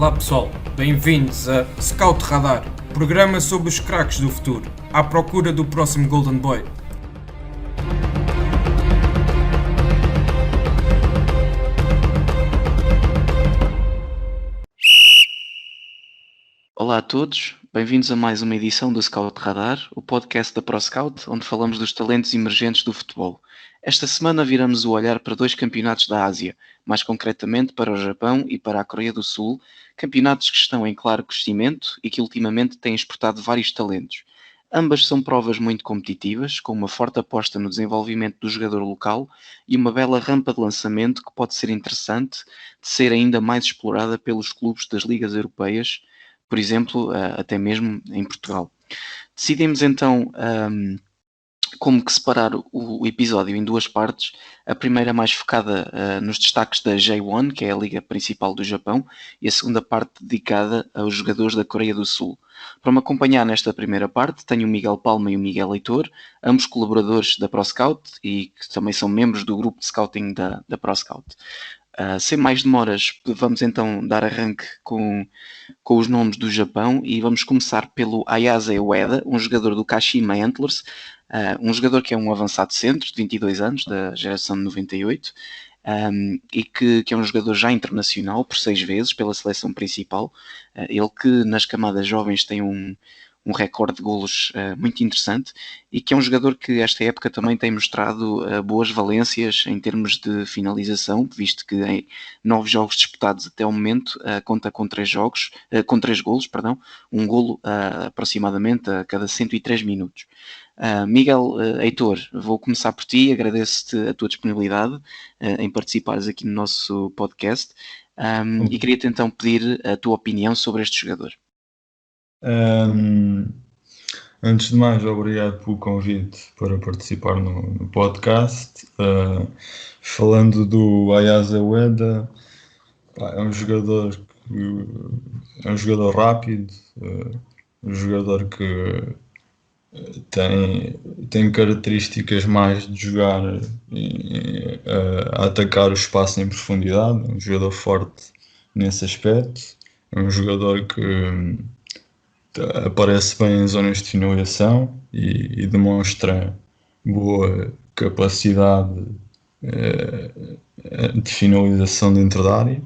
Olá pessoal, bem-vindos a Scout Radar, programa sobre os craques do futuro, à procura do próximo Golden Boy. Olá a todos, bem-vindos a mais uma edição do Scout Radar, o podcast da ProScout, onde falamos dos talentos emergentes do futebol. Esta semana viramos o olhar para dois campeonatos da Ásia, mais concretamente para o Japão e para a Coreia do Sul, campeonatos que estão em claro crescimento e que ultimamente têm exportado vários talentos. Ambas são provas muito competitivas, com uma forte aposta no desenvolvimento do jogador local e uma bela rampa de lançamento que pode ser interessante de ser ainda mais explorada pelos clubes das ligas europeias, por exemplo, até mesmo em Portugal. Decidimos então como que separar o episódio em duas partes. A primeira mais focada nos destaques da J1, que é a liga principal do Japão, e a segunda parte dedicada aos jogadores da Coreia do Sul. Para me acompanhar nesta primeira parte, tenho o Miguel Palma e o Miguel Heitor, ambos colaboradores da ProScout e que também são membros do grupo de scouting da ProScout. Sem mais demoras, vamos então dar arranque com os nomes do Japão e vamos começar pelo Ayase Ueda, um jogador do Kashima Antlers, um jogador que é um avançado centro de 22 anos, da geração de 98, e que é um jogador já internacional por 6 vezes pela seleção principal. Ele que nas camadas jovens tem um recorde de golos muito interessante e que é um jogador que esta época também tem mostrado boas valências em termos de finalização, visto que em 9 jogos disputados até o momento conta com 3 jogos, com 3 golos, perdão, um golo aproximadamente a cada 103 minutos. Miguel Heitor, vou começar por ti, agradeço-te a tua disponibilidade em participares aqui no nosso podcast e queria-te então pedir a tua opinião sobre este jogador. Antes de mais, obrigado pelo convite para participar no podcast. Falando do Ayase Ueda, é um jogador rápido, um jogador que tem características mais de jogar a atacar o espaço em profundidade, um jogador forte nesse aspecto, é um jogador que aparece bem em zonas de finalização e demonstra boa capacidade de finalização dentro da área.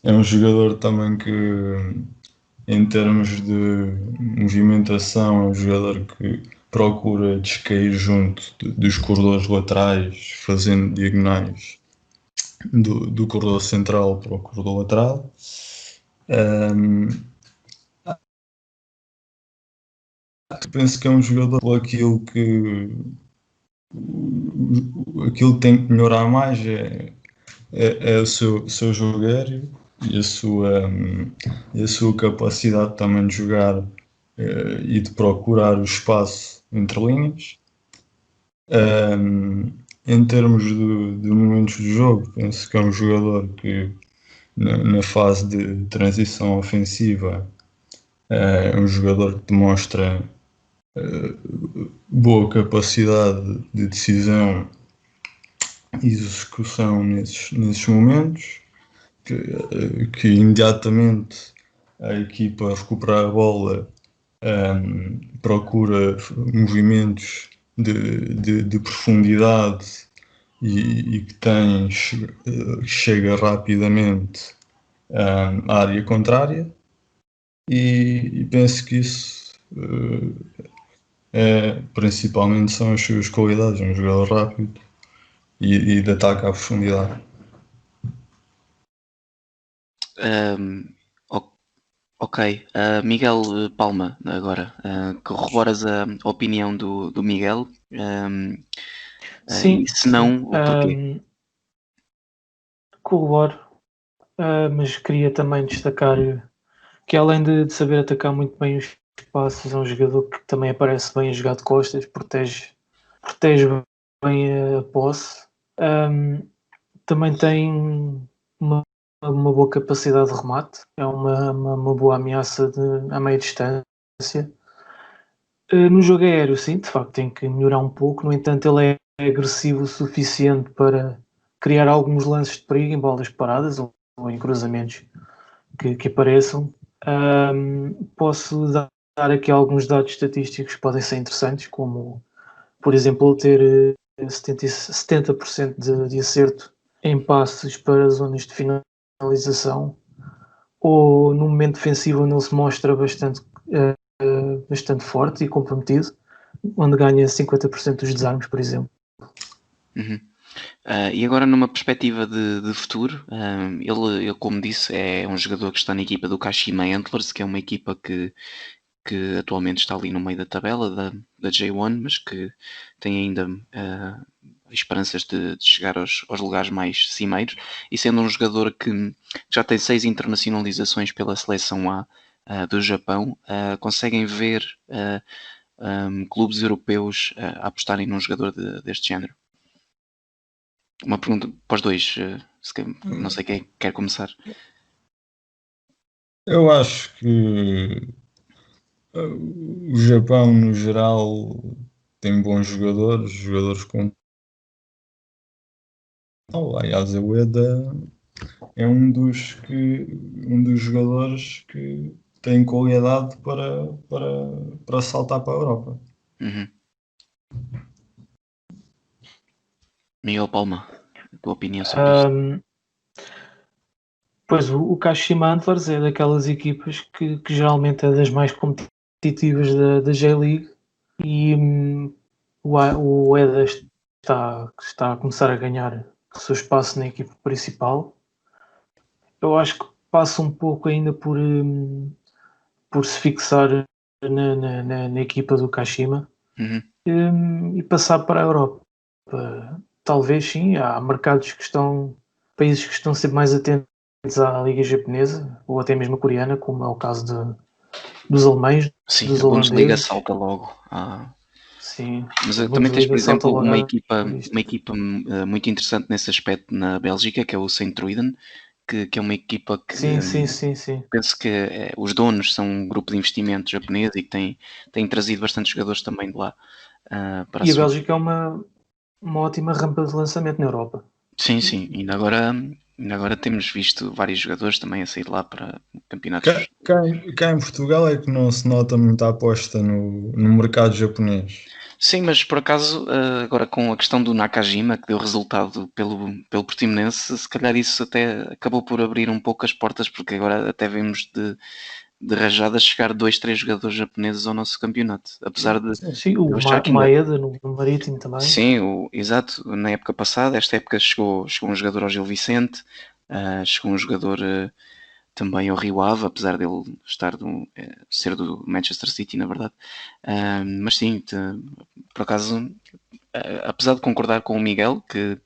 É um jogador também que, em termos de movimentação, é um jogador que procura descair junto dos corredores laterais, fazendo diagonais do corredor central para o corredor lateral. Penso que é um jogador por aquilo que tem que melhorar mais é o seu jogo aéreo e a sua capacidade também de jogar e de procurar o espaço entre linhas. Em termos de momentos de jogo, penso que é um jogador que na fase de transição ofensiva é um jogador que demonstra boa capacidade de decisão e execução nesses momentos, que imediatamente a equipa recuperar a bola procura movimentos de profundidade e que chega rapidamente à área contrária, e penso que isso principalmente são as suas qualidades, um jogador rápido e de ataque à profundidade. Ok, Miguel Palma, agora, corroboras a opinião do Miguel? Sim, e se não, o porquê? Corroboro, mas queria também destacar que além de saber atacar muito bem os espaços, é um jogador que também aparece bem a jogar de costas, protege bem a posse, também tem uma boa capacidade de remate, é uma boa ameaça a meia distância. No jogo aéreo, sim, de facto tem que melhorar um pouco, no entanto ele é agressivo o suficiente para criar alguns lances de perigo em bolas paradas ou em cruzamentos que apareçam. Posso dar aqui alguns dados estatísticos que podem ser interessantes, como, por exemplo, ele ter 70% de acerto em passes para zonas de finalização, ou no momento defensivo onde ele se mostra bastante forte e comprometido, onde ganha 50% dos desarmes, por exemplo. Uhum. E agora numa perspectiva de futuro, ele, como disse, é um jogador que está na equipa do Kashima Antlers, que é uma equipa que atualmente está ali no meio da tabela da J1, mas que tem ainda esperanças de chegar aos lugares mais cimeiros, e sendo um jogador que já tem 6 internacionalizações pela seleção A do Japão, conseguem ver clubes europeus a apostarem num jogador deste género? Uma pergunta para os dois, não sei quem quer começar. Eu acho que o Japão, no geral, tem bons jogadores com. Aliás, o Eda é um dos jogadores que tem qualidade para saltar para a Europa. Uhum. Miguel Palma, a tua opinião sobre isto? Pois o Kashima Antlers é daquelas equipas que geralmente é das mais competitivas da J-League, e o Eda está a começar a ganhar o seu espaço na equipa principal. Eu acho que passa um pouco ainda por se fixar na equipa do Kashima, e passar para a Europa. Talvez sim, há países que estão sempre mais atentos à Liga Japonesa, ou até mesmo a coreana, como é o caso dos alemães, Sim, dos a Bundesliga holandeses. salta logo. Sim, Mas a também tens, por Bundesliga salta exemplo, logo uma à equipa vista. muito interessante nesse aspecto na Bélgica, que é o Sint-Truiden, que é uma equipa que Sim. penso que os donos são um grupo de investimento japonês e que tem trazido bastante jogadores também de lá para a E a sua. Bélgica é uma ótima rampa de lançamento na Europa. Sim, ainda agora temos visto vários jogadores também a sair de lá para campeonatos. Cá em Portugal é que não se nota muita aposta no mercado japonês. Sim, mas por acaso, agora com a questão do Nakajima, que deu resultado pelo Portimonense, se calhar isso até acabou por abrir um pouco as portas, porque agora até vemos de rajada chegar 2, 3 jogadores japoneses ao nosso campeonato. Apesar de Sim, o eu achar que ainda. Maeda no Marítimo também. Sim, exato, na época passada, esta época chegou um jogador ao Gil Vicente, chegou um jogador também ao Rio Ave, apesar dele ser do Manchester City, na verdade. Mas sim, por acaso, apesar de concordar com o Miguel, que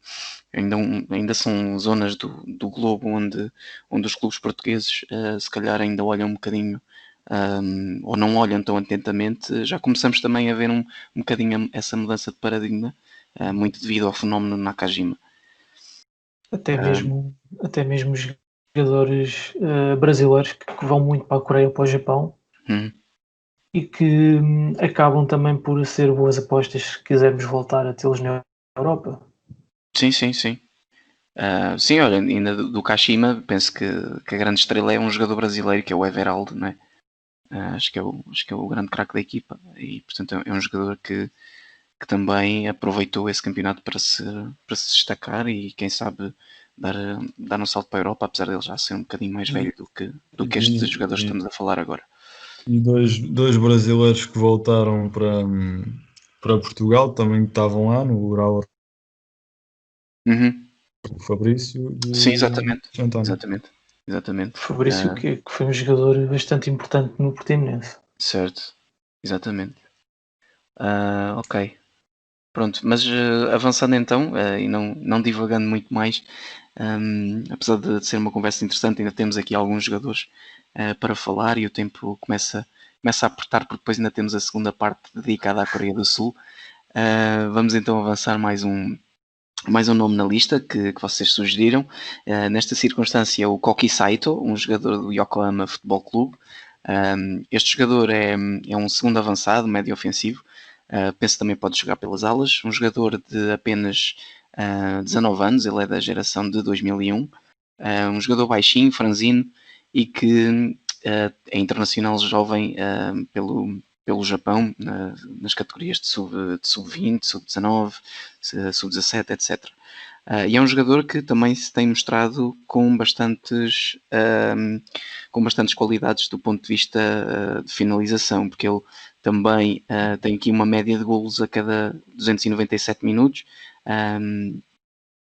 ainda são zonas do globo onde os clubes portugueses se calhar ainda olham um bocadinho, ou não olham tão atentamente, já começamos também a ver um bocadinho essa mudança de paradigma, muito devido ao fenómeno Nakajima. Até mesmo jogadores brasileiros que vão muito para a Coreia ou para o Japão, e que acabam também por ser boas apostas se quisermos voltar a tê-los na Europa. Sim. Sim, olha, ainda do Kashima, penso que a grande estrela é um jogador brasileiro, que é o Everaldo, não é? Acho que é o grande craque da equipa, e portanto é um jogador que também aproveitou esse campeonato para se destacar e quem sabe dar um salto para a Europa, apesar dele já ser um bocadinho mais velho do que estes jogadores que estamos a falar agora. E dois brasileiros que voltaram para Portugal também que estavam lá no Ural, o Fabrício e Sim, o António. exatamente. Fabrício, que foi um jogador bastante importante no Portimonense. Certo, exatamente. Ok. Pronto, mas avançando então, e não divagando muito mais, apesar de ser uma conversa interessante, ainda temos aqui alguns jogadores para falar e o tempo começa a apertar, porque depois ainda temos a segunda parte dedicada à Coreia do Sul. Vamos então avançar mais um nome na lista que vocês sugeriram. Nesta circunstância, o Koki Saito, um jogador do Yokohama Futebol Clube. Este jogador é um segundo avançado, médio ofensivo. Penso que também pode jogar pelas alas. Um jogador de apenas 19 anos, ele é da geração de 2001. Um jogador baixinho, franzino e que é internacional jovem pelo Japão, nas categorias de sub-20, sub-19, sub-17, etc. E é um jogador que também se tem mostrado com bastantes qualidades do ponto de vista de finalização, porque ele também tem aqui uma média de golos a cada 297 minutos,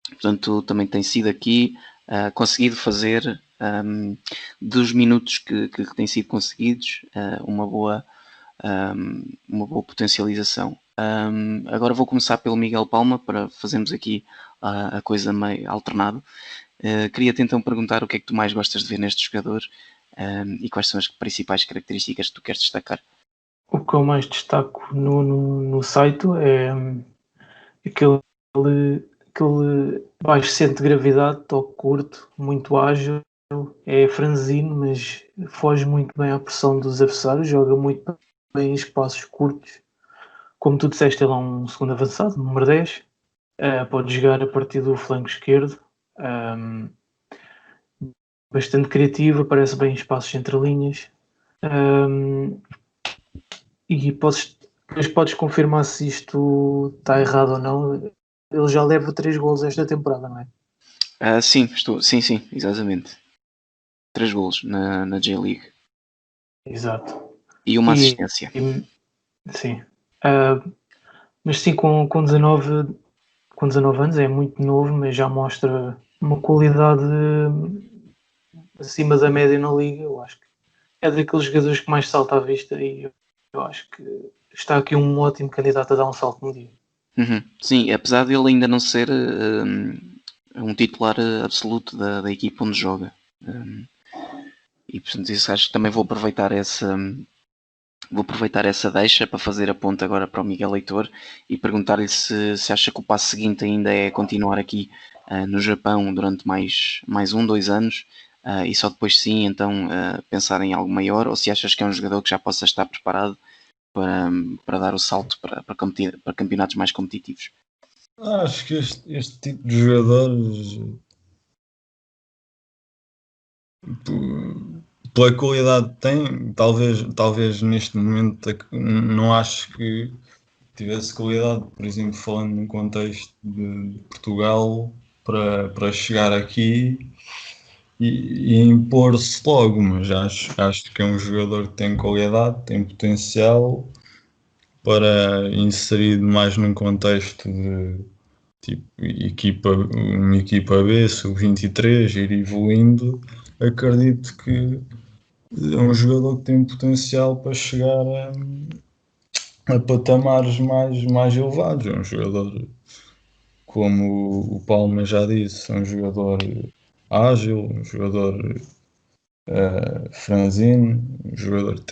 portanto também tem sido aqui conseguido fazer dos minutos que têm sido conseguidos uma boa potencialização. Agora vou começar pelo Miguel Palma para fazermos aqui a coisa meio alternado. Queria-te então perguntar o que é que tu mais gostas de ver neste jogador e quais são as principais características que tu queres destacar. O que eu mais destaco no site é aquele baixo centro de gravidade, toque curto, muito ágil, é franzino, mas foge muito bem à pressão dos adversários, joga muito bem em espaços curtos. Como tu disseste, ele é um segundo avançado, número 10. Pode jogar a partir do flanco esquerdo. Bastante criativo, aparece bem em espaços entre linhas. E podes confirmar se isto está errado ou não. Ele já leva 3 golos esta temporada, não é? Sim, sim, exatamente. 3 golos na J-League. Exato. E uma assistência. Sim. Mas sim, com 19 anos é muito novo, mas já mostra uma qualidade acima da média na liga. Eu acho que é daqueles jogadores que mais salta à vista e eu acho que está aqui um ótimo candidato a dar um salto no dia. Sim, apesar de ele ainda não ser um titular absoluto da equipa onde joga. E portanto isso acho que também vou aproveitar essa deixa para fazer a ponta agora para o Miguel Leitor e perguntar-lhe se acha que o passo seguinte ainda é continuar aqui no Japão durante mais 1-2 anos e só depois sim então pensar em algo maior, ou se achas que é um jogador que já possa estar preparado para dar o salto para campeonatos mais competitivos. Acho que este tipo de jogadores, pela qualidade que tem, talvez neste momento não acho que tivesse qualidade, por exemplo, falando num contexto de Portugal, para chegar aqui e impor-se logo, mas acho que é um jogador que tem qualidade, tem potencial para inserir mais num contexto de tipo uma equipa B, sub-23, ir evoluindo. Acredito que é um jogador que tem potencial para chegar a patamares mais elevados. É um jogador, como o Palma já disse, é um jogador ágil, um jogador franzino, um jogador que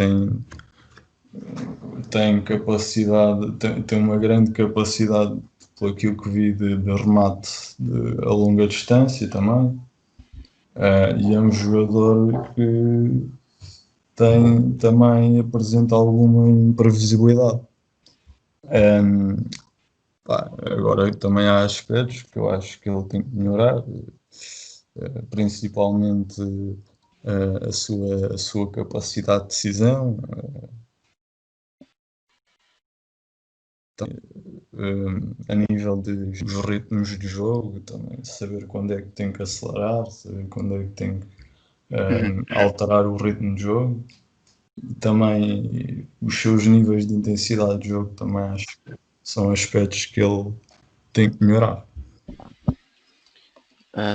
tem capacidade, tem uma grande capacidade, por aquilo que vi, de remate a longa distância também. E é um jogador que também apresenta alguma imprevisibilidade. Agora também há aspectos que eu acho que ele tem que melhorar, principalmente a sua capacidade de decisão, a nível dos ritmos de jogo, também saber quando é que tem que acelerar, saber quando é que tem que alterar o ritmo de jogo. E também os seus níveis de intensidade de jogo também acho que são aspectos que ele tem que melhorar.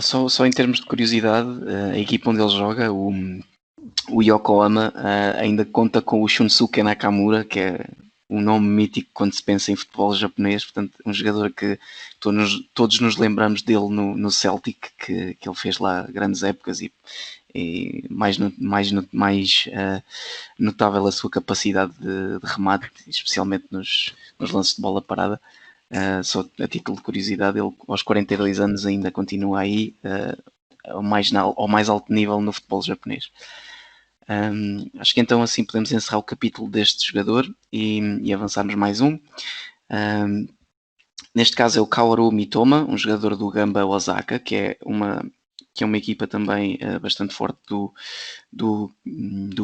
Só em termos de curiosidade, a equipa onde ele joga, o Yokohama, ainda conta com o Shunsuke Nakamura, que é um nome mítico quando se pensa em futebol japonês, portanto um jogador que todos nos lembramos dele no Celtic, que ele fez lá grandes épocas e mais notável a sua capacidade de remate, especialmente nos lances de bola parada. Só a título de curiosidade, ele aos 42 anos ainda continua aí ao mais alto nível no futebol japonês. Acho que então assim podemos encerrar o capítulo deste jogador e avançarmos mais um. Neste caso é o Kaoru Mitoma, um jogador do Gamba Osaka, que que é uma equipa também bastante forte do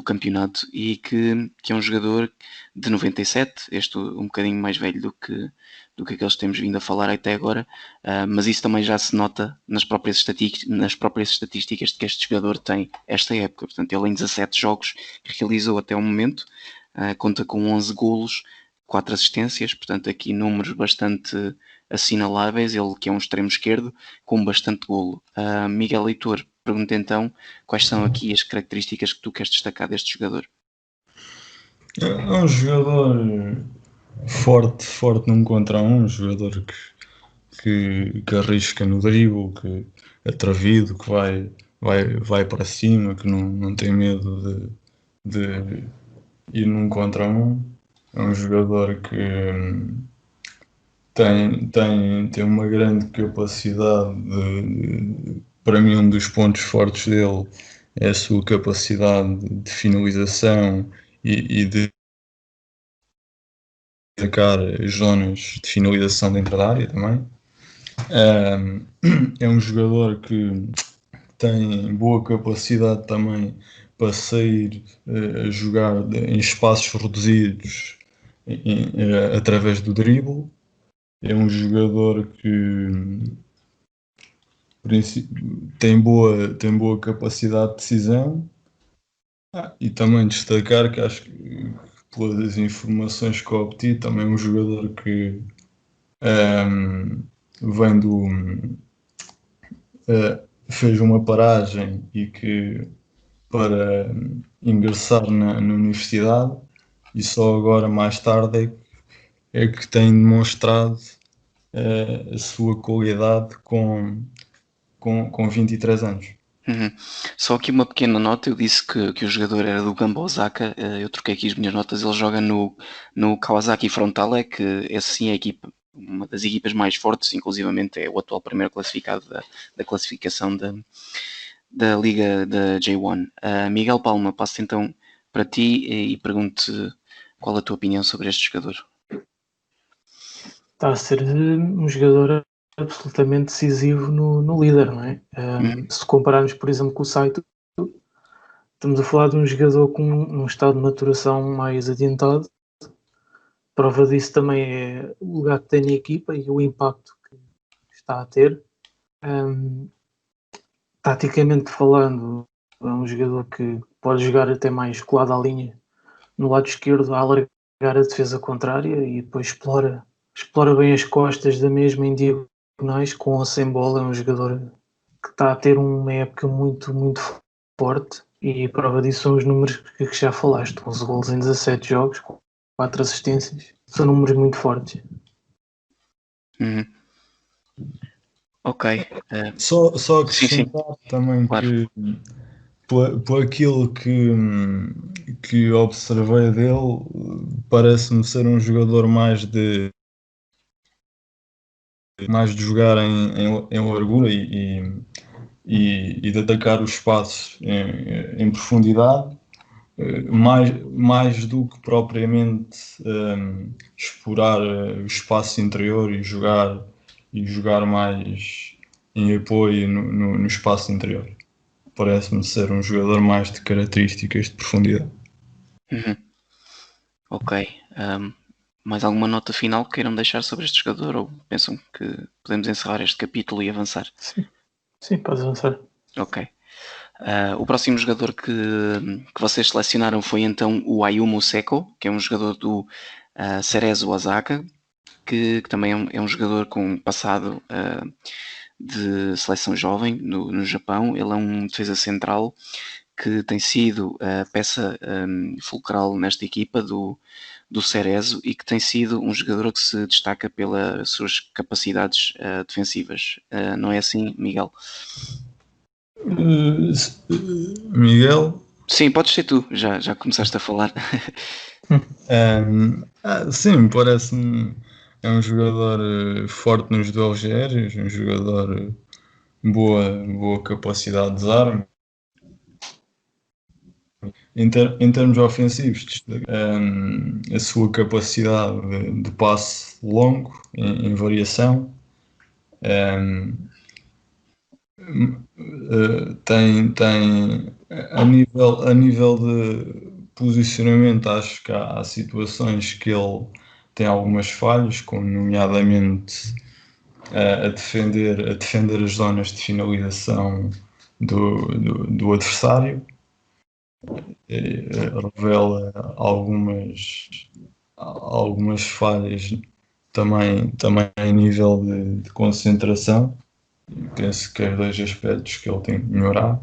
campeonato e que é um jogador de 97, este um bocadinho mais velho do que aqueles que temos vindo a falar até agora, mas isso também já se nota nas próprias estatísticas de que este jogador tem esta época. Portanto, ele em 17 jogos que realizou até o momento, conta com 11 golos, 4 assistências, portanto aqui números bastante assinaláveis, ele que é um extremo esquerdo com bastante golo. Miguel Heitor pergunta então quais são aqui as características que tu queres destacar deste jogador. É um jogador forte num contra um jogador que arrisca no drible, que é atrevido, que vai para cima, que não tem medo de ir num contra um. É um jogador que tem uma grande capacidade para mim um dos pontos fortes dele é a sua capacidade de finalização e de atacar as zonas de finalização dentro da área também. É um jogador que tem boa capacidade também para sair a jogar em espaços reduzidos através do drible. É um jogador que tem boa capacidade de decisão. E também destacar que acho que pelas informações que obtive também é um jogador que vem fez uma paragem e que para ingressar na universidade e só agora mais tarde é que tem demonstrado a sua qualidade com 23 anos. Só aqui uma pequena nota, eu disse que o jogador era do Gamba Osaka, eu troquei aqui as minhas notas, ele joga no Kawasaki Frontale, que esse sim é a equipa, uma das equipas mais fortes, inclusivamente é o atual primeiro classificado da classificação da Liga da J1. Miguel Palma, passo então para ti e pergunto qual a tua opinião sobre este jogador. Está a ser um jogador absolutamente decisivo no líder, não é? Se compararmos, por exemplo, com o Saito, estamos a falar de um jogador com um estado de maturação mais adiantado. Prova disso também é o lugar que tem na equipa e o impacto que está a ter. Taticamente falando, é um jogador que pode jogar até mais colado à linha no lado esquerdo, a alargar a defesa contrária e depois explora bem as costas da mesma em diagonais, com ou sem bola. É um jogador que está a ter uma época muito, muito forte e prova disso são os números que já falaste, 11 golos em 17 jogos, 4 assistências, são números muito fortes. Ok. Só acrescentar também claro. que por aquilo que observei dele, parece-me ser um jogador mais de jogar em largura e de atacar os espaços em profundidade, mais do que propriamente explorar o espaço interior e jogar mais em apoio no espaço interior. Parece-me ser um jogador mais de características de profundidade. Ok. Mais alguma nota final que queiram deixar sobre este jogador ou pensam que podemos encerrar este capítulo e avançar? Sim, podes avançar. Ok. O próximo jogador que vocês selecionaram foi então o Ayumu Seko, que é um jogador do Cerezo Osaka, que também é um jogador com passado de seleção jovem no Japão. Ele é um defesa central que tem sido a peça fulcral nesta equipa do Cerezo e que tem sido um jogador que se destaca pelas suas capacidades defensivas. Não é assim, Miguel? Miguel? Sim, podes ser tu, já começaste a falar. Sim, parece-me é um jogador forte nos duelos aéreos, um jogador boa capacidade de desarme. Em termos ofensivos, a sua capacidade de passe longo em variação, tem a nível de posicionamento, acho que há situações que ele tem algumas falhas, como nomeadamente a defender as zonas de finalização do adversário. Revela algumas falhas também a nível de concentração. Penso que é dois aspectos que ele tem que melhorar.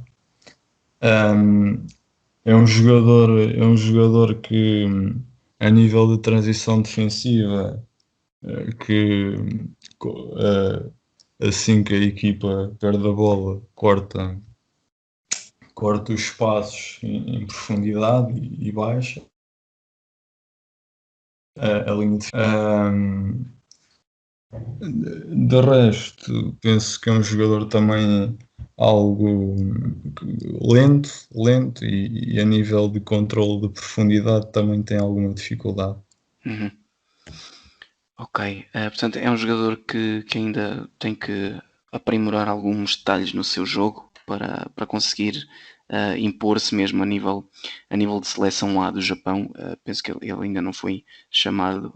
É um jogador que, a nível de transição defensiva, que assim que a equipa perde a bola, corta os espaços em profundidade e baixa a linha de de resto, penso que é um jogador também algo lento e a nível de controle de profundidade também tem alguma dificuldade. Uhum. Ok, portanto é um jogador que ainda tem que aprimorar alguns detalhes no seu jogo para conseguir impor-se mesmo a nível de seleção A do Japão. Penso que ele ainda não foi chamado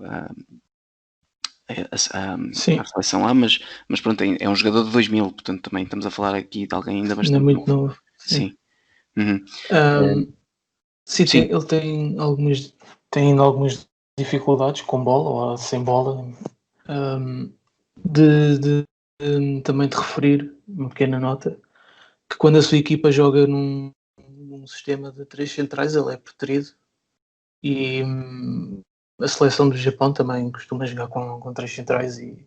Sim, à seleção A, mas pronto, é um jogador de 2000, portanto também estamos a falar aqui de alguém ainda ainda é bastante muito novo. novo. Sim. Sim. Uhum. Sim, Sim. ele tem ainda algumas dificuldades com bola ou sem bola. Também de referir, uma pequena nota, que quando a sua equipa joga num sistema de 3 centrais, ele é preterido. E a seleção do Japão também costuma jogar com 3 centrais e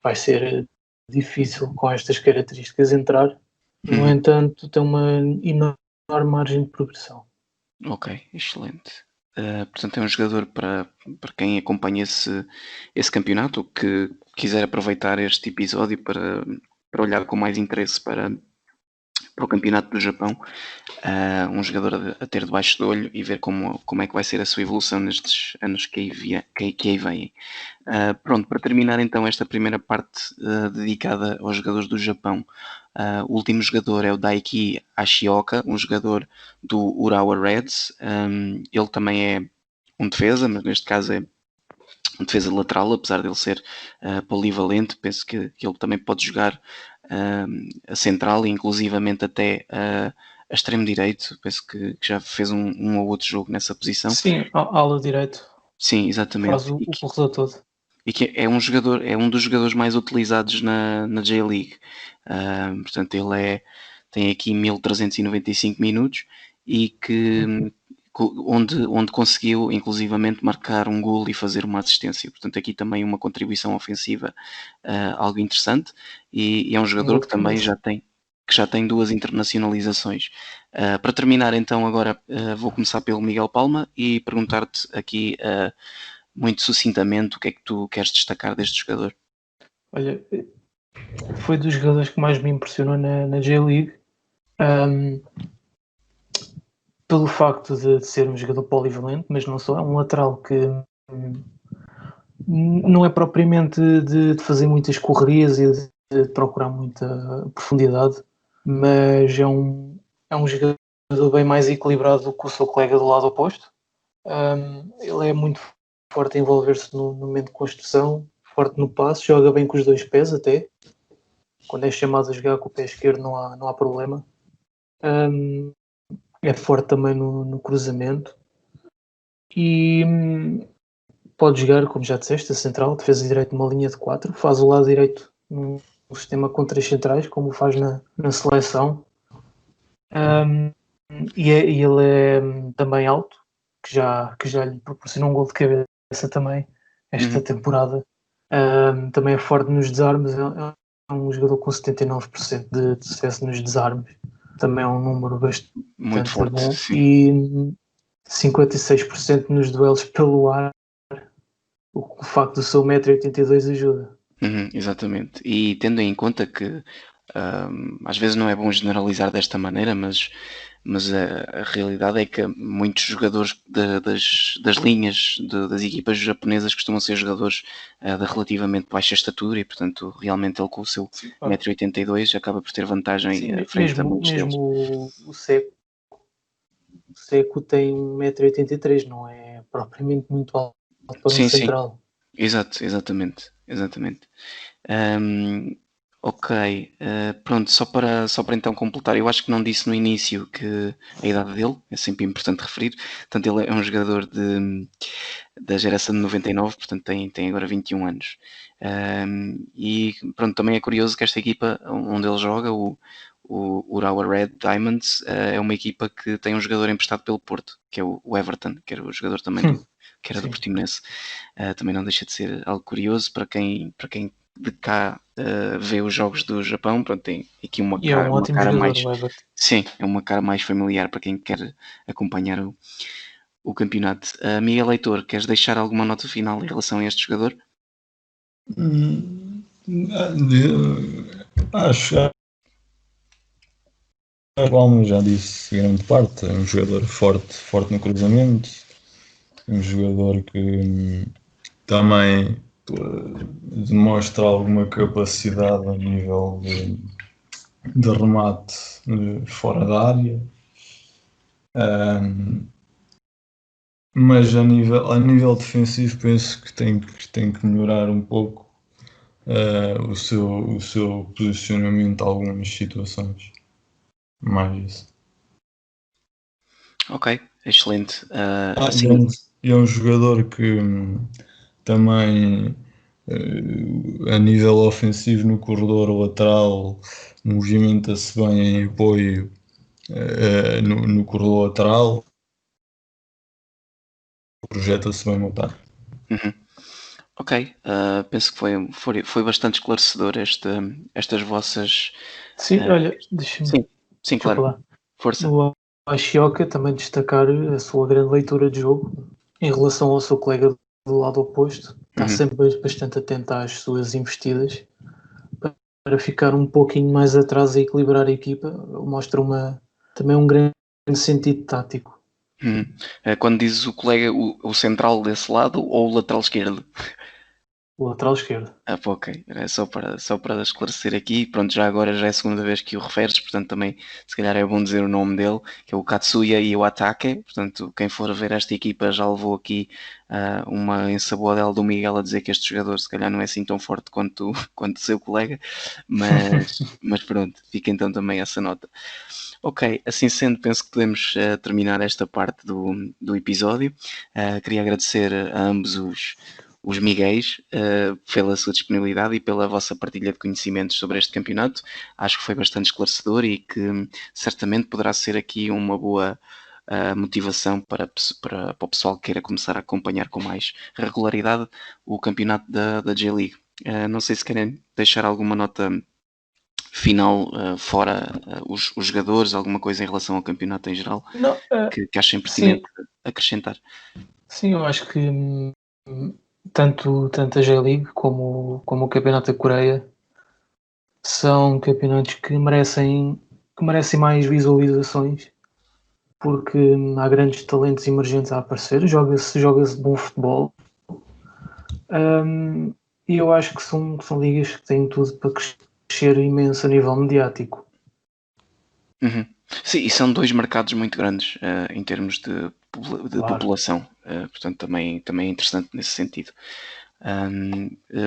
vai ser difícil com estas características entrar. No Uhum. entanto, tem uma enorme margem de progressão. Ok, excelente. Portanto, é um jogador para quem acompanha esse campeonato, que quiser aproveitar este episódio para olhar com mais interesse para o campeonato do Japão, um jogador a ter debaixo do olho e ver como é que vai ser a sua evolução nestes anos que aí vêm. Pronto, para terminar então esta primeira parte dedicada aos jogadores do Japão, o último jogador é o Daiki Ashioka, um jogador do Urawa Reds. Ele também é um defesa, mas neste caso é um defesa lateral, apesar de ele ser polivalente. Penso que ele também pode jogar a central e inclusivamente até a extremo direito. Penso que já fez um ou outro jogo nessa posição. Sim, ala direito. Sim, exatamente. Faz o corredor todo. E que é um dos jogadores mais utilizados na J-League. Portanto, ele tem aqui 1395 minutos e onde conseguiu inclusivamente marcar um gol e fazer uma assistência. Portanto, aqui também uma contribuição ofensiva algo interessante, e é um jogador que também já tem 2 internacionalizações. Para terminar então agora vou começar pelo Miguel Palma e perguntar-te aqui muito sucintamente o que é que tu queres destacar deste jogador. Olha, foi dos jogadores que mais me impressionou na J-League, pelo facto de ser um jogador polivalente, mas não só, é um lateral que não é propriamente de fazer muitas correrias e de procurar muita profundidade, mas é um jogador bem mais equilibrado do que o seu colega do lado oposto. Ele é muito forte a envolver-se no momento de construção, forte no passe, joga bem com os 2 pés até. Quando é chamado a jogar com o pé esquerdo não há problema. É forte também no cruzamento e pode jogar, como já disseste, a central, defesa direito numa linha de 4, faz o lado direito num sistema com 3 centrais, como faz na seleção. E ele é também alto, que já lhe proporcionou um gol de cabeça também esta temporada. Também é forte nos desarmes, é um jogador com 79% de sucesso nos desarmes. Também é um número bastante Muito forte, bom. sim. E 56% nos duelos pelo ar. O facto do seu 1,82 m ajuda. Exatamente. E tendo em conta que às vezes não é bom generalizar desta maneira, mas mas a realidade é que muitos jogadores das linhas das equipas japonesas costumam ser jogadores de relativamente baixa estatura e, portanto, realmente ele com o seu Claro. 1,82 m acaba por ter vantagem Sim, frente a mesmo, muitos deles. mesmo o Seco tem 1,83 m, não é propriamente muito alto para um Sim, sim, central. exato, exatamente. Ahm, ok, pronto, só para então completar, eu acho que não disse no início que a idade dele, é sempre importante referir, portanto ele é um jogador da geração de 99, portanto tem agora 21 anos. E pronto, também é curioso que esta equipa onde ele joga, o Urawa Red Diamonds, é uma equipa que tem um jogador emprestado pelo Porto, que é o Everton, que era o jogador também que era do Sim. Portimonense. Também não deixa de ser algo curioso para quem de cá vê os jogos do Japão. Pronto, tem aqui uma E é um ótimo cara jogador, mais. o Everton. Sim, é uma cara mais familiar para quem quer acompanhar o campeonato. Miguel Heitor, queres deixar alguma nota final em relação a este jogador? Acho como já disse, grande parte, é um jogador forte no cruzamento, um jogador que também demonstra alguma capacidade a nível de remate fora da área. Mas a nível defensivo penso que tem que melhorar um pouco o seu posicionamento em algumas situações. Mais isso. Ok, excelente. E é um jogador que também a nível ofensivo no corredor lateral movimenta-se bem em apoio no corredor lateral, projeta-se bem no ataque. Uhum. Ok, penso que foi bastante esclarecedor estas vossas. Sim, olha, Sim, sim, desculpa claro. lá. Força. No Ashioka também destacar a sua grande leitura de jogo em relação ao seu colega do lado oposto. Está Uhum. sempre bastante atento às suas investidas para ficar um pouquinho mais atrás e equilibrar a equipa. Mostra também um grande sentido tático. Uhum. Quando dizes o colega, o central desse lado ou o lateral esquerdo? O lateral esquerdo. Pá, ok, era só para esclarecer aqui. Pronto, já agora já é a segunda vez que o referes, portanto também se calhar é bom dizer o nome dele, que é o Katsuya Iwatake. Portanto, quem for ver esta equipa já levou aqui uma ensaboadela do Miguel a dizer que este jogador se calhar não é assim tão forte quanto o seu colega, mas pronto, fica então também essa nota. Ok, assim sendo, penso que podemos terminar esta parte do episódio. Queria agradecer a ambos os Miguéis pela sua disponibilidade e pela vossa partilha de conhecimentos sobre este campeonato. Acho que foi bastante esclarecedor e que certamente poderá ser aqui uma boa motivação para o pessoal que queira começar a acompanhar com mais regularidade o campeonato da J-League. Não sei se querem deixar alguma nota final fora os jogadores, alguma coisa em relação ao campeonato em geral Não, que achem pertinente acrescentar. sim, eu acho que tanto a J-League como o Campeonato da Coreia são campeonatos que merecem mais visualizações, porque há grandes talentos emergentes a aparecer, joga-se bom futebol, e eu acho que são ligas que têm tudo para crescer imenso a nível mediático. Uhum. Sim, e são dois mercados muito grandes em termos de Claro. população, portanto também é interessante nesse sentido.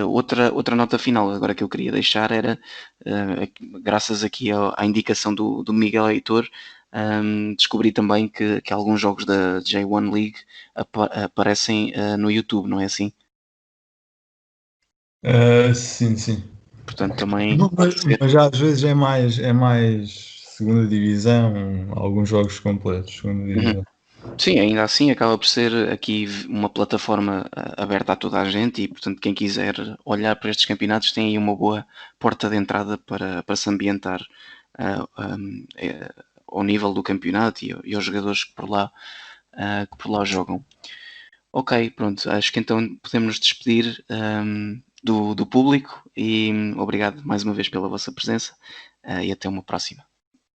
Outra nota final agora que eu queria deixar era, graças aqui à indicação do Miguel Heitor, descobri também que alguns jogos da J1 League aparecem no YouTube, não é assim? Sim. Portanto também Não, pode ser. mas já às vezes é mais segunda divisão, alguns jogos completos, segunda divisão. Sim, ainda assim acaba por ser aqui uma plataforma aberta a toda a gente e, portanto, quem quiser olhar para estes campeonatos tem aí uma boa porta de entrada para se ambientar ao nível do campeonato e aos jogadores que por lá jogam. Ok, pronto, acho que então podemos nos despedir do público e obrigado mais uma vez pela vossa presença e até uma próxima.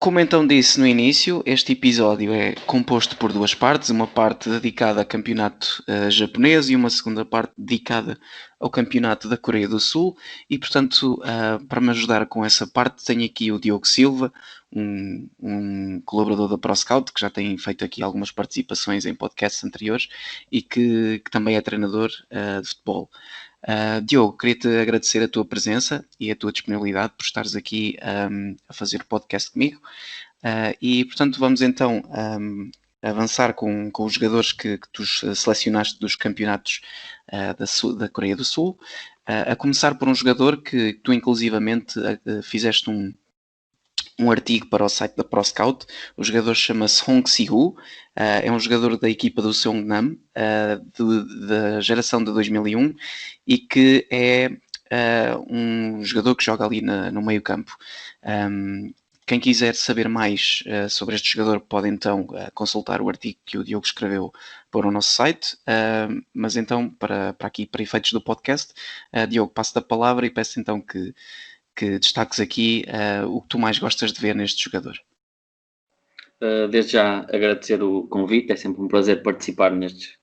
Como então disse no início, este episódio é composto por duas partes, uma parte dedicada ao campeonato japonês e uma segunda parte dedicada ao campeonato da Coreia do Sul e, portanto, para me ajudar com essa parte tenho aqui o Diogo Silva, um colaborador da ProScout, que já tem feito aqui algumas participações em podcasts anteriores e que também é treinador de futebol. Diogo, queria-te agradecer a tua presença e a tua disponibilidade por estares aqui a fazer o podcast comigo. E, portanto, vamos então avançar com os jogadores que tu selecionaste dos campeonatos da Coreia do Sul. A começar por um jogador que tu, inclusivamente, fizeste um artigo para o site da ProScout. O jogador chama-se Hong Si-woo, é um jogador da equipa do Seongnam, da geração de 2001, e que é um jogador que joga ali no meio campo. Quem quiser saber mais sobre este jogador pode então consultar o artigo que o Diogo escreveu para o nosso site, mas então para efeitos do podcast, Diogo, passo-te a palavra e peço então que destaques aqui o que tu mais gostas de ver neste jogador. Desde já agradecer o convite, é sempre um prazer participar nestes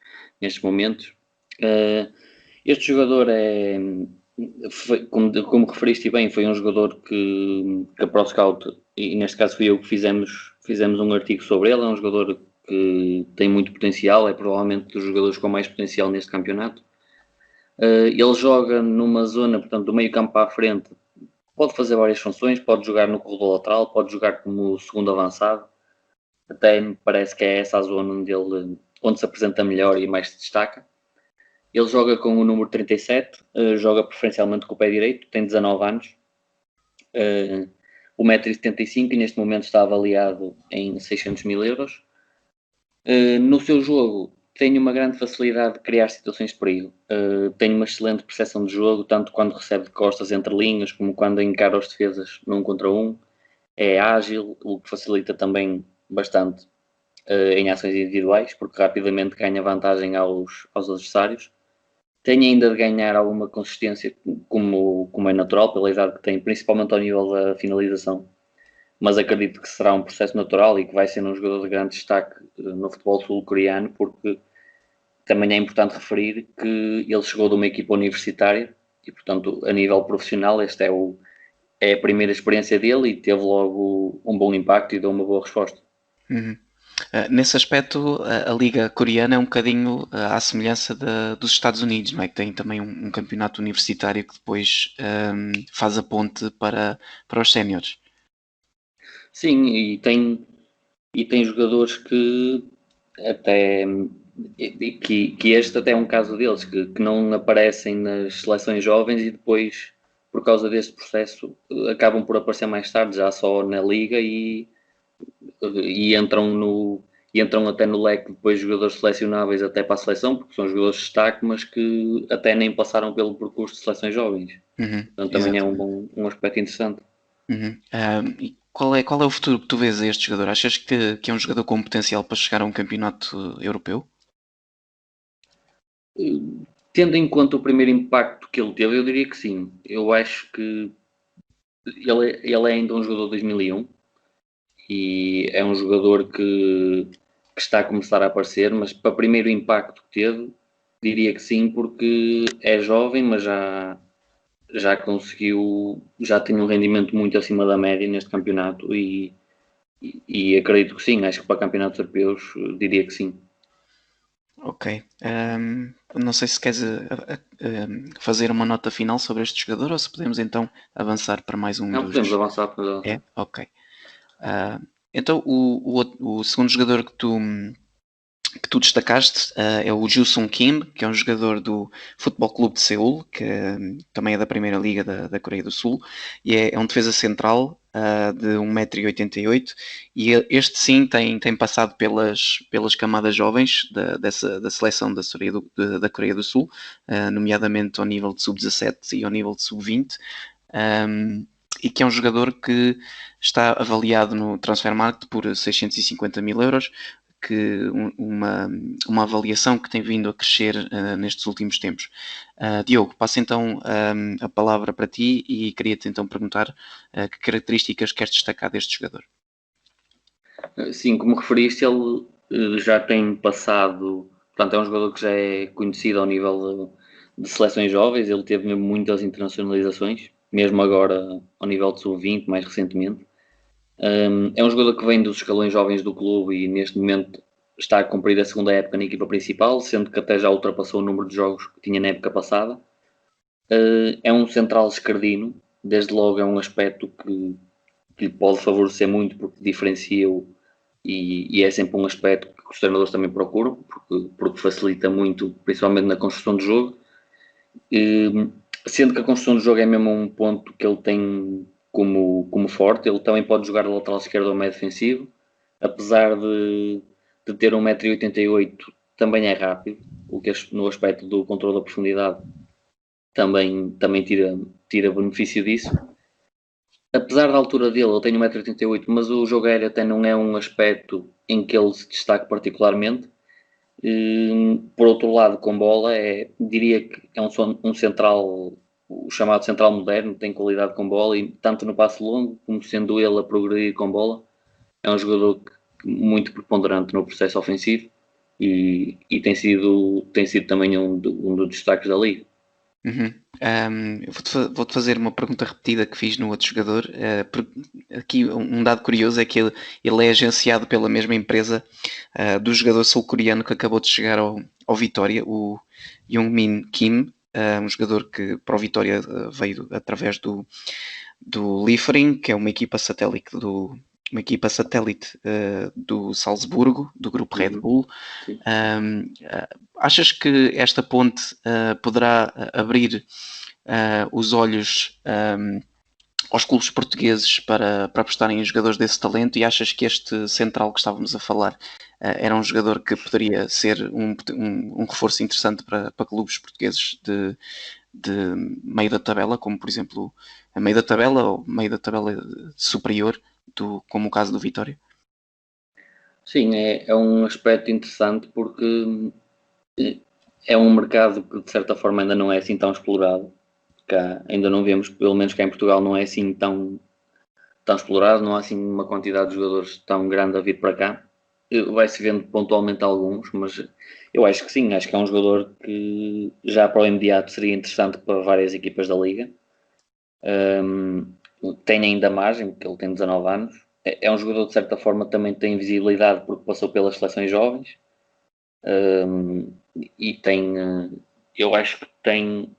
momentos. Este jogador como referiste bem, foi um jogador que a ProScout, e neste caso fui eu que fizemos um artigo sobre ele. É um jogador que tem muito potencial, é provavelmente dos jogadores com mais potencial neste campeonato. Ele joga numa zona, portanto, do meio campo para a frente. Pode fazer várias funções, pode jogar no corredor lateral, pode jogar como segundo avançado. Até me parece que é essa a zona onde se apresenta melhor e mais se destaca. Ele joga com o número 37, joga preferencialmente com o pé direito, tem 19 anos, 1,75m e neste momento está avaliado em 600 mil euros. No seu jogo tem uma grande facilidade de criar situações de perigo, tem uma excelente percepção de jogo, tanto quando recebe de costas entre linhas, como quando encara os defesas num contra um. É ágil, o que facilita também bastante em ações individuais, porque rapidamente ganha vantagem aos adversários. Tem ainda de ganhar alguma consistência, como é natural, pela idade que tem, principalmente ao nível da finalização. Mas acredito que será um processo natural e que vai ser um jogador de grande destaque no futebol sul-coreano, porque também é importante referir que ele chegou de uma equipa universitária e, portanto, a nível profissional, esta é a primeira experiência dele e teve logo um bom impacto e deu uma boa resposta. Uhum. Nesse aspecto, a Liga Coreana é um bocadinho à semelhança dos Estados Unidos, não é? Que tem também um campeonato universitário que depois faz a ponte para os séniores. Sim, e tem jogadores que até que este até é um caso deles, que não aparecem nas seleções jovens e depois, por causa deste processo, acabam por aparecer mais tarde, já só na Liga e entram até no leque depois jogadores selecionáveis até para a seleção, porque são jogadores de destaque, mas que até nem passaram pelo percurso de seleções jovens. Portanto, também exatamente. É um aspecto interessante. E qual é o futuro que tu vês a este jogador? Achas que é um jogador com potencial para chegar a um campeonato europeu? Tendo em conta o primeiro impacto que ele teve, eu diria que sim. Eu acho que ele é ainda um jogador de 2001 e é um jogador que está a começar a aparecer, mas para o primeiro impacto que teve, diria que sim, porque é jovem, mas já conseguiu, já tem um rendimento muito acima da média neste campeonato e acredito que sim. Acho que para campeonatos europeus diria que sim. Ok. Não sei se queres fazer uma nota final sobre este jogador ou se podemos então avançar para mais um. Não, podemos avançar. É? Ok. Então o segundo jogador que tu destacaste é o Joo-sung Kim, que é um jogador do Futebol Clube de Seul, que também é da Primeira Liga da Coreia do Sul, e é um defesa central de 1,88m, e este sim tem passado pelas camadas jovens da seleção da Coreia do Sul, nomeadamente ao nível de sub-17 e ao nível de sub-20, e que é um jogador que está avaliado no Transfermarkt por 650 mil euros, que uma avaliação que tem vindo a crescer nestes últimos tempos. Diogo, passo então a palavra para ti e queria-te então perguntar que características queres destacar deste jogador. Sim, como referiste, ele já tem passado, portanto, é um jogador que já é conhecido ao nível de seleções jovens, ele teve mesmo muitas internacionalizações, mesmo agora ao nível de sub-20, mais recentemente. É um jogador que vem dos escalões jovens do clube e neste momento está a cumprir a segunda época na equipa principal, sendo que até já ultrapassou o número de jogos que tinha na época passada. É um central esquerdino, desde logo é um aspecto que lhe pode favorecer muito porque diferencia-o e é sempre um aspecto que os treinadores também procuram, porque facilita muito, principalmente na construção do jogo. Sendo que a construção do jogo é mesmo um ponto que ele tem como forte, ele também pode jogar de lateral esquerdo ou meio defensivo, apesar de ter 1,88m, também é rápido, o que no aspecto do controle da profundidade também tira benefício disso. Apesar da altura dele, ele tem 1,88m, mas o jogo aéreo até não é um aspecto em que ele se destaque particularmente. Por outro lado, com bola, diria que é um central, o chamado central moderno, tem qualidade com bola e tanto no passe longo, como sendo ele a progredir com bola, é um jogador muito preponderante no processo ofensivo e tem sido também um dos destaques da liga. Uhum. Vou-te fazer uma pergunta repetida que fiz no outro jogador. Aqui um dado curioso é que ele é agenciado pela mesma empresa do jogador sul-coreano que acabou de chegar ao Vitória, o Youngmin Kim, um jogador que para o Vitória veio através do Liefering, que é uma equipa satélite do Salzburgo, do grupo Red Bull. Achas que esta ponte poderá abrir os olhos aos clubes portugueses para apostarem em jogadores desse talento, e achas que este central que estávamos a falar era um jogador que poderia ser um reforço interessante para clubes portugueses de meio da tabela, como por exemplo a meio da tabela ou meio da tabela superior, como o caso do Vitória? Sim, é um aspecto interessante porque é um mercado que de certa forma ainda não é assim tão explorado. Cá, ainda não vemos, pelo menos cá em Portugal, não é assim tão explorado, não há assim uma quantidade de jogadores tão grande a vir para cá. Vai-se vendo pontualmente alguns, mas eu acho que sim, acho que é um jogador que já para o imediato seria interessante para várias equipas da Liga. Tem ainda margem, porque ele tem 19 anos. É um jogador de certa forma também tem visibilidade porque passou pelas seleções jovens. E tem, eu acho que tem,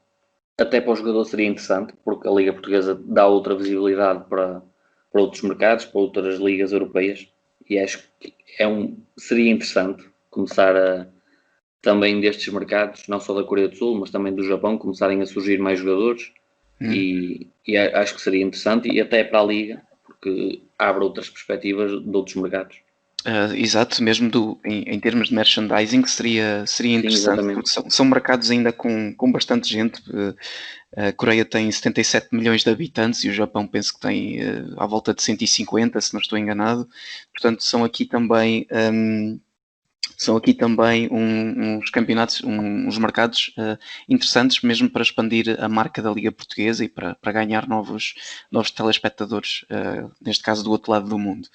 até para o jogador seria interessante, porque a Liga Portuguesa dá outra visibilidade para outros mercados, para outras ligas europeias, e acho que seria interessante começar também destes mercados, não só da Coreia do Sul, mas também do Japão, começarem a surgir mais jogadores, e acho que seria interessante, e até para a Liga, porque abre outras perspectivas de outros mercados. Exato, mesmo em termos de merchandising seria interessante. Sim, porque são mercados ainda com bastante gente. A Coreia tem 77 milhões de habitantes e o Japão penso que tem à volta de 150, se não estou enganado. Portanto, são aqui também uns campeonatos, uns mercados interessantes mesmo para expandir a marca da Liga Portuguesa e para ganhar novos telespectadores, neste caso do outro lado do mundo.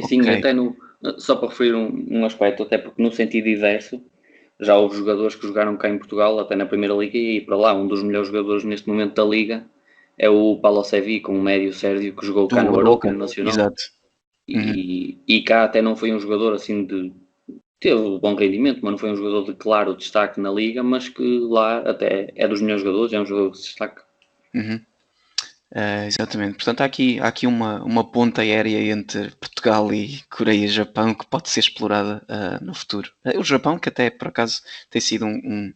Sim, até só para referir um aspecto, até porque no sentido inverso, já houve jogadores que jogaram cá em Portugal, até na Primeira Liga, e para lá, um dos melhores jogadores neste momento da Liga é o Paulo Sevi, com o médio Sérgio, que jogou cá no Arouca, no Nacional. Exato. E cá até não foi um jogador assim teve bom rendimento, mas não foi um jogador de claro destaque na Liga, mas que lá até é dos melhores jogadores, é um jogador que se destaca. Exatamente, portanto há aqui uma ponta aérea entre Portugal e Coreia e Japão que pode ser explorada no futuro. O Japão, que até por acaso tem sido um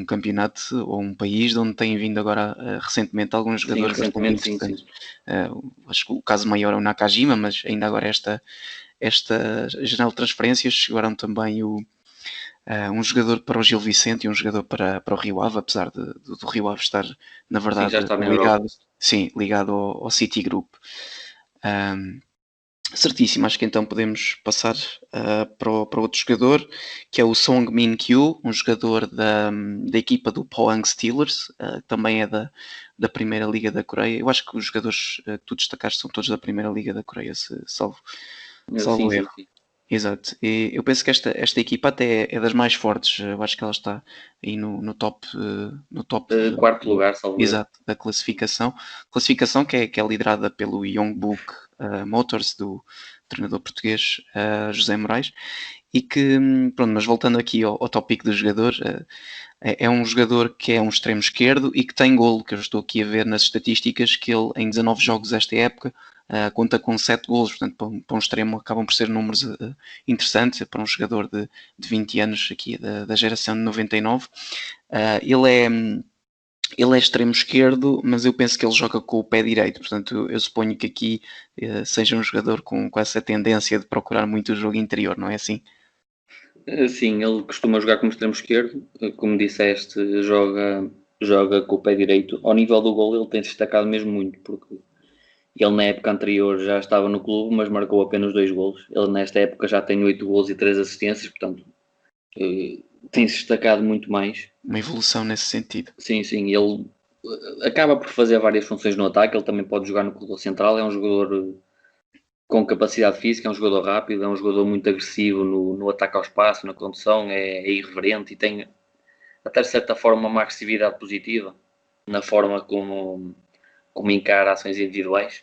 campeonato ou um país de onde têm vindo agora recentemente alguns jogadores bastante interessantes. Acho que o caso maior é o Nakajima, mas ainda agora esta janela de transferências chegaram também um jogador para o Gil Vicente e um jogador para o Rio Ave, apesar do Rio Ave estar, na verdade, já está ligado ao City Group. Certíssimo, acho que então podemos passar para outro jogador, que é o Song Min Kyu, um jogador da equipa do Pohang Steelers, também é da Primeira Liga da Coreia. Eu acho que os jogadores que tu destacaste são todos da Primeira Liga da Coreia, salvo salvo Sim, erro. sim. Exato. E eu penso que esta equipa até é das mais fortes. Eu acho que ela está aí no top, Quarto lugar, salvo erro. exato, da classificação. Classificação que é liderada pelo Youngbook Motors, do treinador português José Moraes. E que, pronto, mas voltando aqui ao tópico do jogador, é um jogador que é um extremo esquerdo e que tem golo, que eu estou aqui a ver nas estatísticas, que ele em 19 jogos esta época conta com 7 golos, portanto para um extremo acabam por ser números interessantes, para um jogador de 20 anos aqui da geração de 99. Ele é extremo esquerdo, mas eu penso que ele joga com o pé direito, portanto eu suponho que aqui seja um jogador com essa tendência de procurar muito o jogo interior, não é assim? Sim, ele costuma jogar como extremo esquerdo, como disseste, joga com o pé direito. Ao nível do gol ele tem se destacado mesmo muito, porque ele na época anterior já estava no clube, mas marcou apenas 2 golos. Ele nesta época já tem 8 golos e 3 assistências, portanto tem se destacado muito mais. Uma evolução nesse sentido. Sim, ele acaba por fazer várias funções no ataque, ele também pode jogar no corredor central, é um jogador com capacidade física, é um jogador rápido, é um jogador muito agressivo no ataque ao espaço, na condução, é irreverente e tem até de certa forma uma agressividade positiva na forma como encara ações individuais.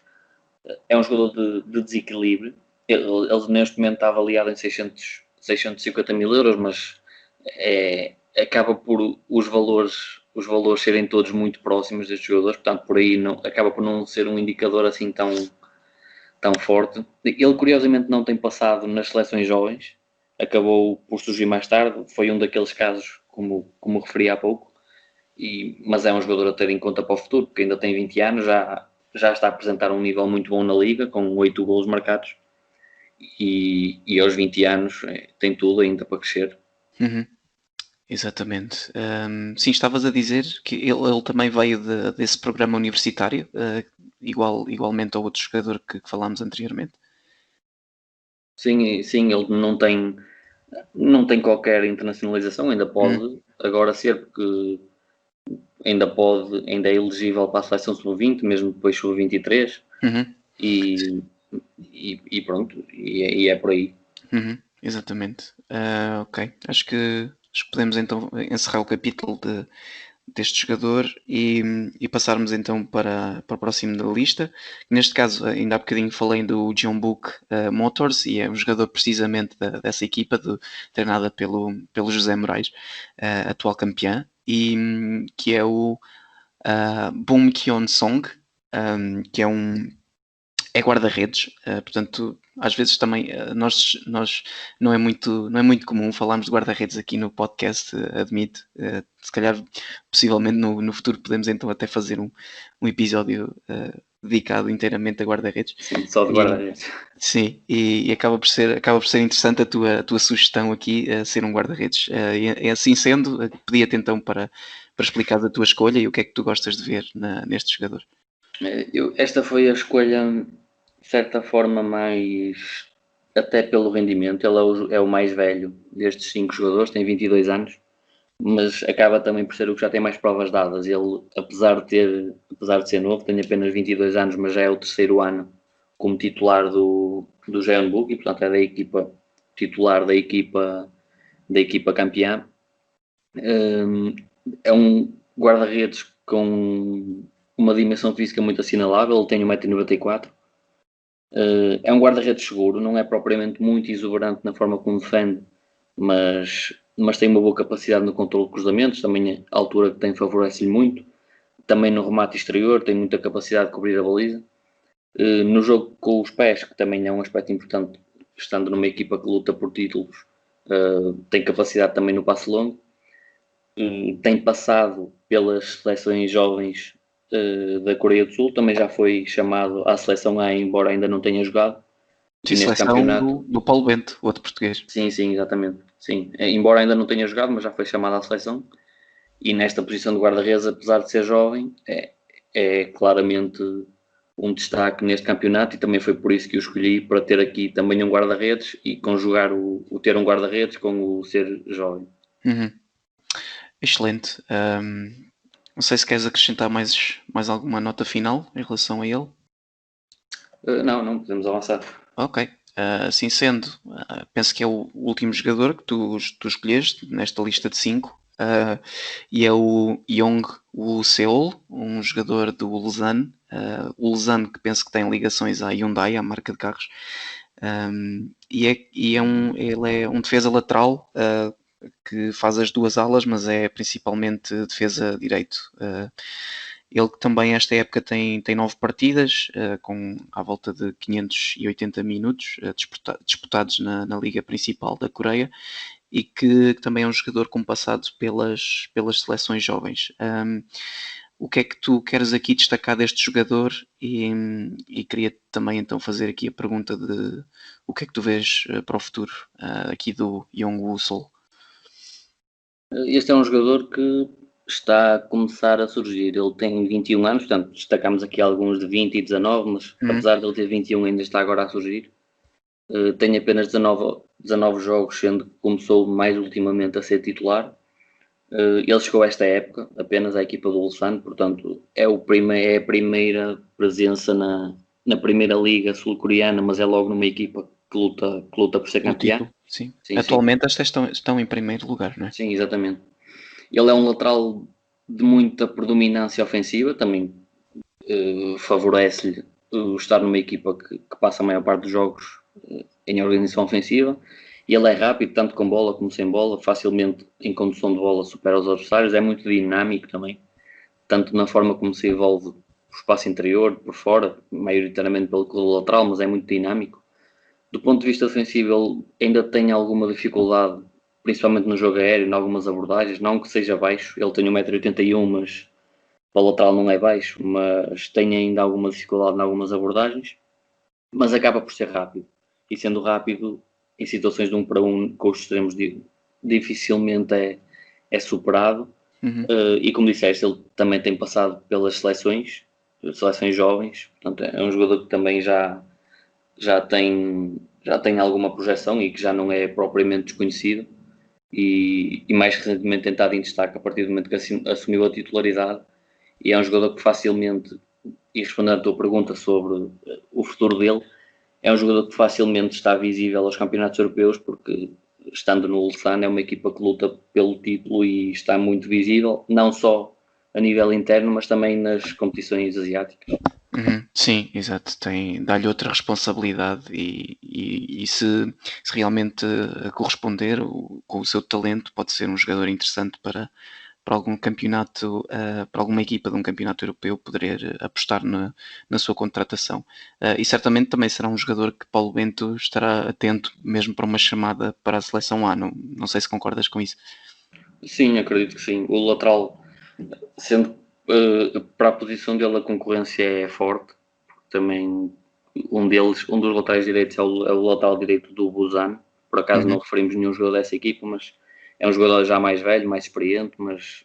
É um jogador de desequilíbrio. Ele neste momento está avaliado em 650 mil euros, mas acaba por os valores serem todos muito próximos destes jogadores, portanto por aí acaba por não ser um indicador assim tão forte. Ele curiosamente não tem passado nas seleções jovens, acabou por surgir mais tarde, foi um daqueles casos como referi há pouco, mas é um jogador a ter em conta para o futuro, porque ainda tem 20 anos, já está a apresentar um nível muito bom na liga, com 8 golos marcados, e aos 20 anos tem tudo ainda para crescer. Uhum. Exatamente. Sim, estavas a dizer que ele também veio desse programa universitário, igualmente ao outro jogador que falámos anteriormente. Sim, ele não tem qualquer internacionalização, ainda pode agora ser, porque ainda é elegível para a seleção sub-20, mesmo depois sub-23, Uhum. e pronto, e é por aí. Uhum. Exatamente. Ok, acho que podemos então encerrar o capítulo deste jogador e passarmos então para o próximo da lista. Neste caso, ainda há bocadinho falei do Jeonbuk Motors e é um jogador precisamente dessa equipa treinada pelo José Moraes, atual campeão, e que é o Bum Kyon Song, que é guarda-redes, portanto, às vezes também nós não é muito comum falarmos de guarda-redes aqui no podcast, admito. Se calhar, possivelmente no futuro podemos então até fazer um episódio dedicado inteiramente a guarda-redes. Sim, só de guarda-redes. Sim, e acaba por ser interessante a tua sugestão aqui, ser um guarda-redes. E assim sendo, pedia-te então para explicar a tua escolha e o que é que tu gostas de ver neste jogador. Esta foi a escolha, de certa forma, mais até pelo rendimento. Ele é o mais velho destes 5 jogadores, tem 22 anos, mas acaba também por ser o que já tem mais provas dadas. Ele, apesar de ser novo, tem apenas 22 anos, mas já é o terceiro ano como titular do Jeonbuk e, portanto, é da equipa titular da equipa campeã. É um guarda-redes com uma dimensão física muito assinalável, ele tem 1,94 m. É um guarda-redes seguro, não é propriamente muito exuberante na forma como defende, mas tem uma boa capacidade no controle de cruzamentos, também a altura que tem favorece-lhe muito. Também no remate exterior tem muita capacidade de cobrir a baliza. No jogo com os pés, que também é um aspecto importante, estando numa equipa que luta por títulos, tem capacidade também no passe longo. Tem passado pelas seleções jovens da Coreia do Sul, também já foi chamado à seleção A, embora ainda não tenha jogado. Sim, seleção do Paulo Bento, outro português. Sim, exatamente. Sim. Embora ainda não tenha jogado, mas já foi chamado à seleção. E nesta posição de guarda-redes, apesar de ser jovem, é claramente um destaque neste campeonato e também foi por isso que o escolhi, para ter aqui também um guarda-redes e conjugar o ter um guarda-redes com o ser jovem. Uhum. Excelente. Não sei se queres acrescentar mais alguma nota final em relação a ele. Não, podemos avançar. Ok. Assim sendo, penso que é o último jogador que tu escolheste nesta lista de 5, e é o Young Woo Seol, um jogador do Ulsan. O Ulsan, que penso que tem ligações à Hyundai, à marca de carros. Ele é um defesa lateral, que faz as duas alas, mas é principalmente defesa direito. Ele que também esta época tem 9 partidas, com à volta de 580 minutos disputados na liga principal da Coreia, e que também é um jogador com passado pelas seleções jovens. O que é que tu queres aqui destacar deste jogador? E queria também então fazer aqui a pergunta de o que é que tu vês para o futuro aqui do Young Woo Seol? Este é um jogador que está a começar a surgir. Ele tem 21 anos, portanto, destacamos aqui alguns de 20 e 19, mas apesar de ele ter 21, ainda está agora a surgir. Tem apenas 19 jogos, sendo que começou mais ultimamente a ser titular. Ele chegou a esta época apenas à equipa do Ulsan, portanto, é a primeira presença na primeira liga sul-coreana, mas é logo numa equipa que luta por ser campeã. Sim. Atualmente estas estão em primeiro lugar, não é? Sim, exatamente. Ele é um lateral de muita predominância ofensiva, também favorece-lhe estar numa equipa que passa a maior parte dos jogos em organização ofensiva. E ele é rápido, tanto com bola como sem bola, facilmente em condução de bola supera os adversários, é muito dinâmico também, tanto na forma como se envolve por espaço interior, por fora, maioritariamente pelo corredor lateral, mas é muito dinâmico. Do ponto de vista defensivo, ele ainda tem alguma dificuldade, principalmente no jogo aéreo, em algumas abordagens, não que seja baixo, ele tem 1,81m, mas para o lateral não é baixo, mas tem ainda alguma dificuldade em algumas abordagens, mas acaba por ser rápido, e sendo rápido, em situações de 1 para 1 com os extremos dificilmente é superado. E como disseste, ele também tem passado pelas seleções jovens, portanto é um jogador que também já tem alguma projeção e que já não é propriamente desconhecido, e mais recentemente tem estado em destaque a partir do momento que assumiu a titularidade, e é um jogador que facilmente, e respondendo à tua pergunta sobre o futuro dele, é um jogador que facilmente está visível aos campeonatos europeus, porque estando no Ulsan é uma equipa que luta pelo título e está muito visível, não só a nível interno, mas também nas competições asiáticas. Sim, exato. Dá-lhe outra responsabilidade, e se realmente corresponder com o seu talento, pode ser um jogador interessante para algum campeonato, para alguma equipa de um campeonato europeu poder apostar na sua contratação. E certamente também será um jogador que Paulo Bento estará atento mesmo para uma chamada para a seleção A. Não sei se concordas com isso. Sim, acredito que sim. O lateral, sendo para a posição dele a concorrência é forte, porque também um dos laterais direitos é o lateral direito do Busan. Por acaso não referimos nenhum jogador dessa equipa, mas é um jogador já mais velho, mais experiente, mas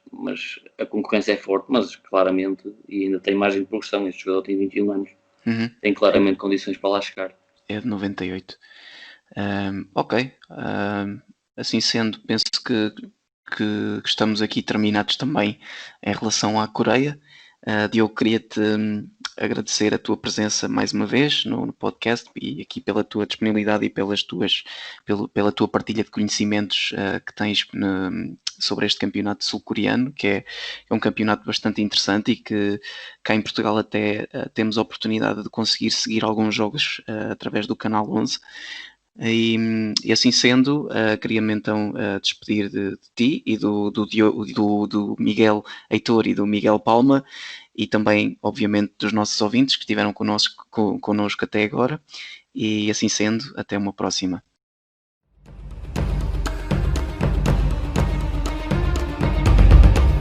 a concorrência é forte, mas claramente, e ainda tem margem de progressão. Este jogador tem 21 anos, tem claramente condições para lá chegar. É de 98. Ok. Assim sendo, penso que estamos aqui terminados também em relação à Coreia. Diogo, queria-te agradecer a tua presença mais uma vez no podcast, e aqui pela tua disponibilidade e pela tua partilha de conhecimentos que tens sobre este campeonato sul-coreano, que é um campeonato bastante interessante, e que cá em Portugal até temos a oportunidade de conseguir seguir alguns jogos através do Canal 11. E assim sendo, queria-me então despedir de ti e do Miguel Heitor e do Miguel Palma, e também, obviamente, dos nossos ouvintes que estiveram connosco até agora. E assim sendo, até uma próxima.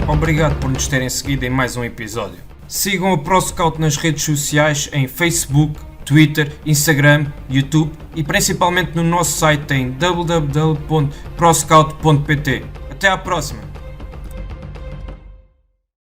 Obrigado por nos terem seguido em mais um episódio. Sigam a ProScout nas redes sociais em Facebook, Twitter, Instagram, YouTube e principalmente no nosso site em www.proscout.pt. Até à próxima!